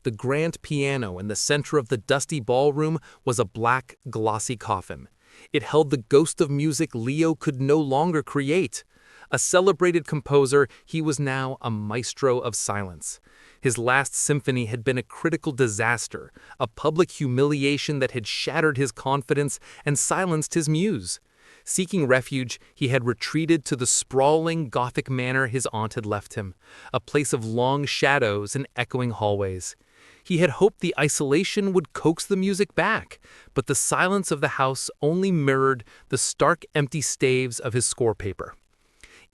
The grand piano in the center of the dusty ballroom was a black, glossy coffin. It held the ghost of music Leo could no longer create. A celebrated composer, he was now a maestro of silence. His last symphony had been a critical disaster, a public humiliation that had shattered his confidence and silenced his muse. Seeking refuge, he had retreated to the sprawling Gothic manor his aunt had left him, a place of long shadows and echoing hallways. He had hoped the isolation would coax the music back, but the silence of the house only mirrored the stark, empty staves of his score paper.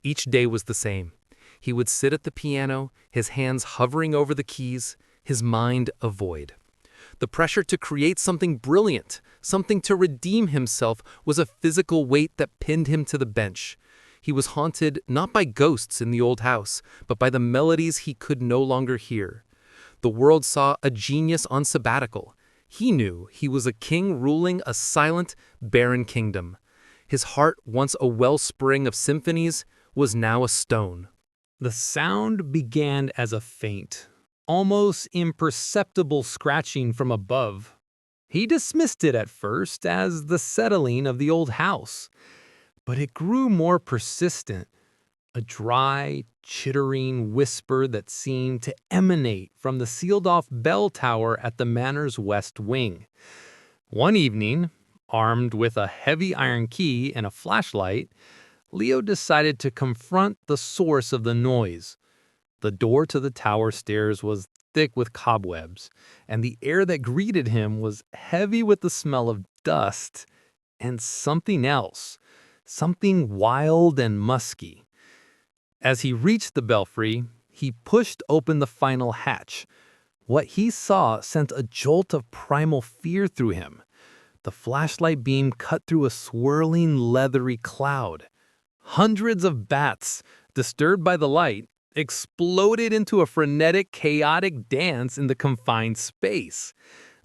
Each day was the same. He would sit at the piano, his hands hovering over the keys, his mind a void. The pressure to create something brilliant, something to redeem himself, was a physical weight that pinned him to the bench. He was haunted not by ghosts in the old house, but by the melodies he could no longer hear. The world saw a genius on sabbatical. He knew he was a king ruling a silent, barren kingdom. His heart, once a wellspring of symphonies, was now a stone. The sound began as a faint, almost imperceptible scratching from above. He dismissed it at first as the settling of the old house, but it grew more persistent, a dry, chittering whisper that seemed to emanate from the sealed-off bell tower at the manor's west wing. One evening, armed with a heavy iron key and a flashlight, Leo decided to confront the source of the noise. The door to the tower stairs was thick with cobwebs, and the air that greeted him was heavy with the smell of dust and something else, something wild and musky. As he reached the belfry, he pushed open the final hatch. What he saw sent a jolt of primal fear through him. The flashlight beam cut through a swirling, leathery cloud. Hundreds of bats, disturbed by the light, exploded into a frenetic, chaotic dance in the confined space.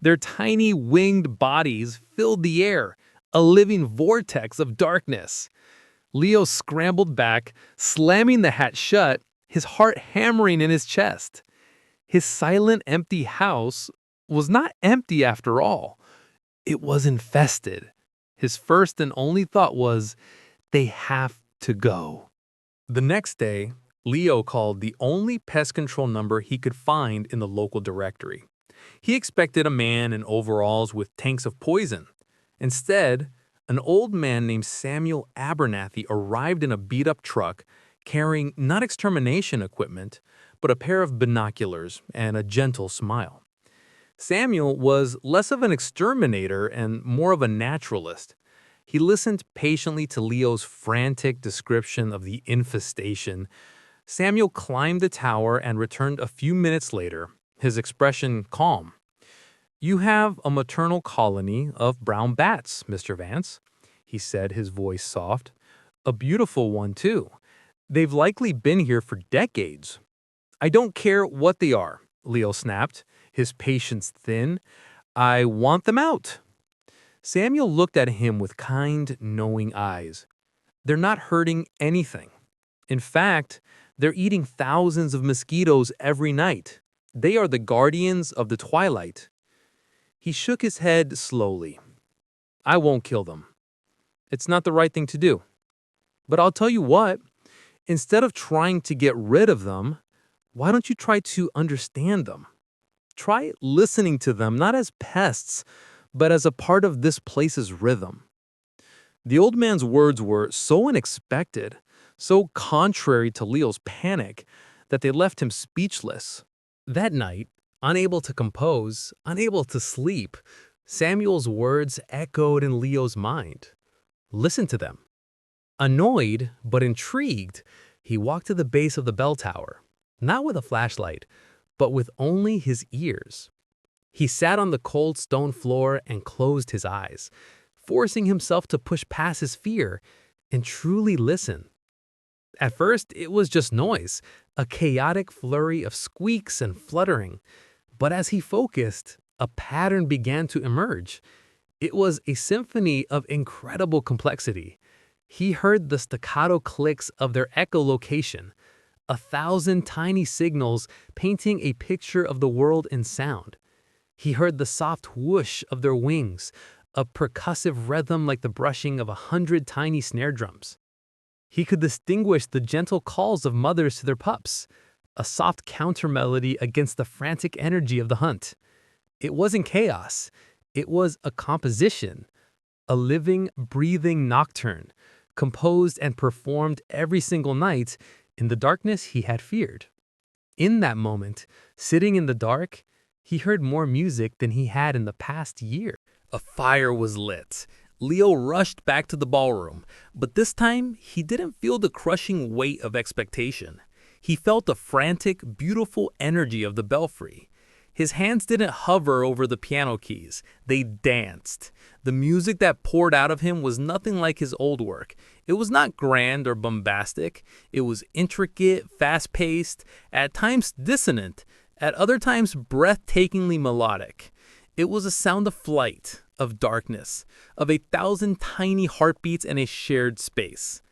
Their tiny winged bodies filled the air, a living vortex of darkness. Leo scrambled back, slamming the hatch shut, his heart hammering in his chest. His silent, empty house was not empty after all. It was infested. His first and only thought was, they have to go. The next day, Leo called the only pest control number he could find in the local directory. He expected a man in overalls with tanks of poison. Instead, an old man named Samuel Abernathy arrived in a beat-up truck, carrying not extermination equipment, but a pair of binoculars and a gentle smile. Samuel was less of an exterminator and more of a naturalist. He listened patiently to Leo's frantic description of the infestation. Samuel climbed the tower and returned a few minutes later, his expression calm. "You have a maternal colony of brown bats, Mr. Vance," he said, his voice soft. "A beautiful one, too. They've likely been here for decades." "I don't care what they are," Leo snapped, his patience thin. "I want them out." Samuel looked at him with kind, knowing eyes. "They're not hurting anything. In fact, they're eating thousands of mosquitoes every night. They are the guardians of the twilight." He shook his head slowly. "I won't kill them. It's not the right thing to do. But I'll tell you what, instead of trying to get rid of them, why don't you try to understand them? Try listening to them, not as pests, but as a part of this place's rhythm." The old man's words were so unexpected, so contrary to Leo's panic, that they left him speechless. That night, unable to compose, unable to sleep, Samuel's words echoed in Leo's mind. Listen to them. Annoyed, but intrigued, he walked to the base of the bell tower, not with a flashlight, but with only his ears. He sat on the cold stone floor and closed his eyes, forcing himself to push past his fear and truly listen. At first, it was just noise, a chaotic flurry of squeaks and fluttering. But as he focused, a pattern began to emerge. It was a symphony of incredible complexity. He heard the staccato clicks of their echolocation, 1,000 tiny signals painting a picture of the world in sound. He heard the soft whoosh of their wings, a percussive rhythm like the brushing of 100 tiny snare drums. He could distinguish the gentle calls of mothers to their pups, a soft counter-melody against the frantic energy of the hunt. It wasn't chaos. It was a composition, a living, breathing nocturne, composed and performed every single night in the darkness he had feared. In that moment, sitting in the dark, he heard more music than he had in the past year. A fire was lit. Leo rushed back to the ballroom, but this time he didn't feel the crushing weight of expectation. He felt the frantic, beautiful energy of the belfry. His hands didn't hover over the piano keys, they danced. The music that poured out of him was nothing like his old work. It was not grand or bombastic. It was intricate, fast-paced, at times dissonant, at other times breathtakingly melodic. It was a sound of flight, of darkness, of 1,000 tiny heartbeats and a shared space.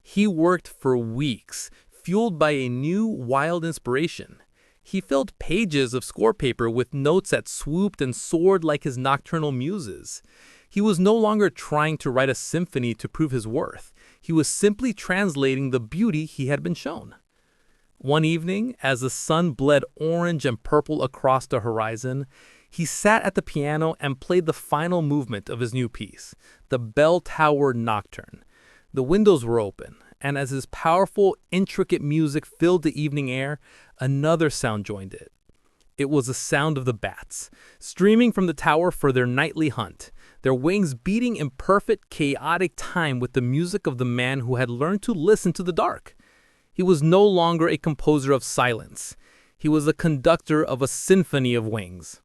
He worked for weeks, fueled by a new, wild inspiration. He filled pages of score paper with notes that swooped and soared like his nocturnal muses. He was no longer trying to write a symphony to prove his worth. He was simply translating the beauty he had been shown. One evening, as the sun bled orange and purple across the horizon, he sat at the piano and played the final movement of his new piece, the Bell Tower Nocturne. The windows were open, and as his powerful, intricate music filled the evening air, another sound joined it. It was the sound of the bats, streaming from the tower for their nightly hunt, their wings beating in perfect, chaotic time with the music of the man who had learned to listen to the dark. He was no longer a composer of silence. He was the conductor of a symphony of wings.